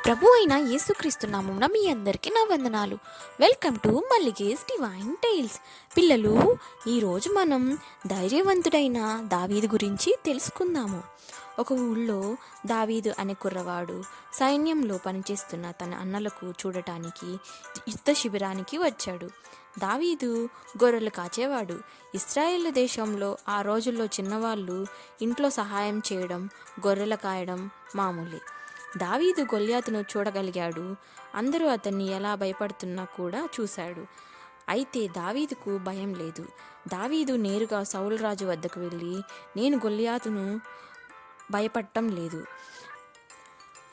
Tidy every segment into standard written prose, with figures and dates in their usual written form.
ప్రభు అయిన యేసుక్రీస్తు నామమున మీ అందరికీ నా వందనాలు. Welcome to Mallige's divine tiles. పిల్లలు, ఈరోజు మనం ధైర్యవంతుడైన దావీదు గురించి తెలుసుకుందాము. ఒక ఊళ్ళో దావీదు అనే కుర్రవాడు సైన్యంలో పనిచేస్తున్న తన అన్నలకు చూడటానికి యుద్ధ శిబిరానికి వచ్చాడు. దావీదు గొర్రెలు కాచేవాడు. ఇశ్రాయేలు దేశంలో ఆ రోజుల్లో చిన్నవాళ్ళు ఇంట్లో సహాయం చేయడం, గొర్రెలు కాయడం మామూలే. దావీదు గొల్యాతును చూడగలిగాడు. అందరూ అతన్ని ఎలా భయపడుతున్నా కూడా చూశాడు. అయితే దావీదుకు భయం లేదు. దావీదు నేరుగా సౌలు రాజు వద్దకు వెళ్ళి, నేను గొల్యాతును భయపడటం లేదు,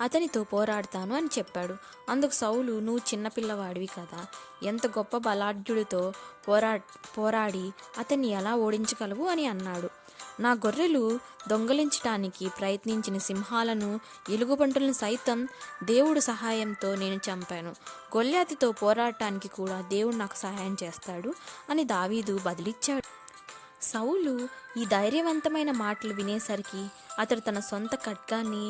అతనితో పోరాడతాను అని చెప్పాడు. అందుకు సౌలు, నువ్వు చిన్నపిల్లవాడివి కదా, ఎంత గొప్ప బలాఢ్యుడితో పోరాడి అతన్ని ఎలా ఓడించగలవు అని అన్నాడు. నా గొర్రెలు దొంగలించటానికి ప్రయత్నించిన సింహాలను, ఎలుగుబంటులను సైతం దేవుడు సహాయంతో నేను చంపాను. గొల్యాతుతో పోరాడటానికి కూడా దేవుడు నాకు సహాయం చేస్తాడు అని దావీదు బదులిచ్చాడు. సౌలు ఈ ధైర్యవంతమైన మాటలు వినేసరికి అతడు తన సొంత ఖడ్గాన్ని,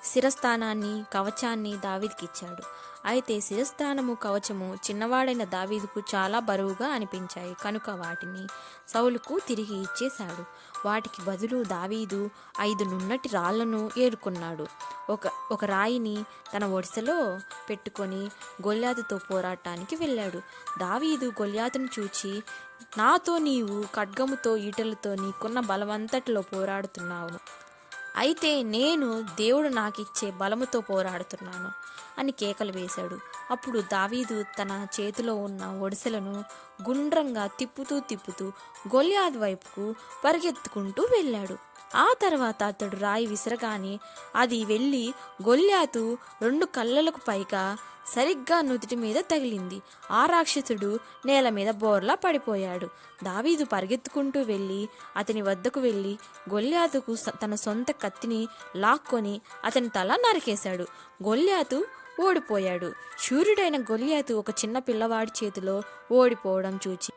శిరస్థానాన్ని, కవచాన్ని దావీదుకి ఇచ్చాడు. అయితే శిరస్థానము, కవచము చిన్నవాడైన దావీదుకు చాలా బరువుగా అనిపించాయి కనుక వాటిని సౌలుకు తిరిగి ఇచ్చేశాడు. వాటికి బదులు దావీదు 5 నున్నటి రాళ్లను ఏరుకున్నాడు. ఒక రాయిని తన ఒడిసెలో పెట్టుకొని గొల్యాతుతో పోరాటానికి వెళ్ళాడు. దావీదు గొల్యాతును చూచి, నాతో నీవు ఖడ్గముతో, ఈటెలతో నీకున్న బలమంతటిలో పోరాడుతున్నావు, అయితే నేను దేవుడు నాకిచ్చే బలముతో పోరాడుతున్నాను అని కేకలు వేశాడు. అప్పుడు దావీదు తన చేతిలో ఉన్న ఒడిసెలను గుండ్రంగా తిప్పుతూ గొల్యాతు వైపుకు పరిగెత్తుకుంటూ వెళ్ళాడు. ఆ తర్వాత అతడు రాయి విసరగానే అది వెళ్ళి గొల్యాతు 2 కళ్ళలకు పైగా సరిగ్గా నుదుటి మీద తగిలింది. ఆ రాక్షసుడు నేల మీద బోర్లా పడిపోయాడు. దావీదు పరిగెత్తుకుంటూ వెళ్ళి అతని వద్దకు వెళ్ళి గొల్యాతుకు తన సొంత కత్తిని లాక్కొని అతని తల నరికేశాడు. గొల్యాతు ఓడిపోయాడు. శూరుడైన గొల్యాతు ఒక చిన్న పిల్లవాడి చేతిలో ఓడిపోవడం చూచి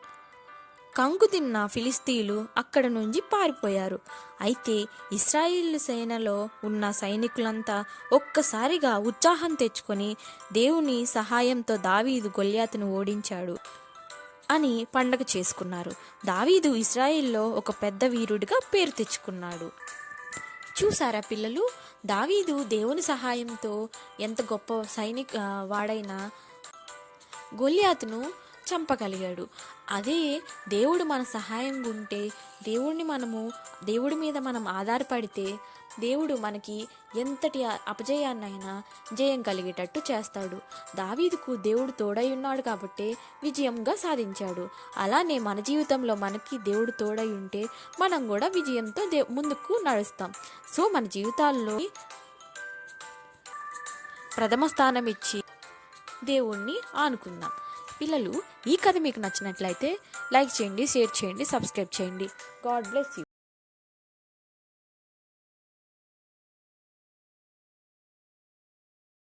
కంగు తిన్న ఫిలిస్తీయులు అక్కడ నుంచి పారిపోయారు. అయితే ఇశ్రాయేలు సేనలో ఉన్న సైనికులంతా ఒక్కసారిగా ఉత్సాహం తెచ్చుకొని దేవుని సహాయంతో దావీదు గొల్యాతును ఓడించాడు అని పండగ చేసుకున్నారు. దావీదు ఇశ్రాయేల్లో ఒక పెద్ద వీరుడిగా పేరు తెచ్చుకున్నాడు. చూసారా పిల్లలు, దావీదు దేవుని సహాయంతో ఎంత గొప్ప వాడైనా గొల్యాతును చంపగలిగాడు. అదే దేవుడు మన సహాయంగా ఉంటే, దేవుడి మీద మనం ఆధారపడితే దేవుడు మనకి ఎంతటి అపజయాన్నైనా జయం కలిగేటట్టు చేస్తాడు. దావీదుకు దేవుడు తోడై ఉన్నాడు కాబట్టి విజయంగా సాధించాడు. అలానే మన జీవితంలో మనకి దేవుడు తోడై ఉంటే మనం కూడా విజయంతో ముందుకు నడుస్తాం. సో మన జీవితాల్లో ప్రథమ స్థానం ఇచ్చి దేవుణ్ణి ఆనుకుందాం. పిల్లలు, ఈ కథ మీకు నచ్చినట్లయితే లైక్ చేయండి, షేర్ చేయండి, సబ్స్క్రైబ్ చేయండి. God bless you.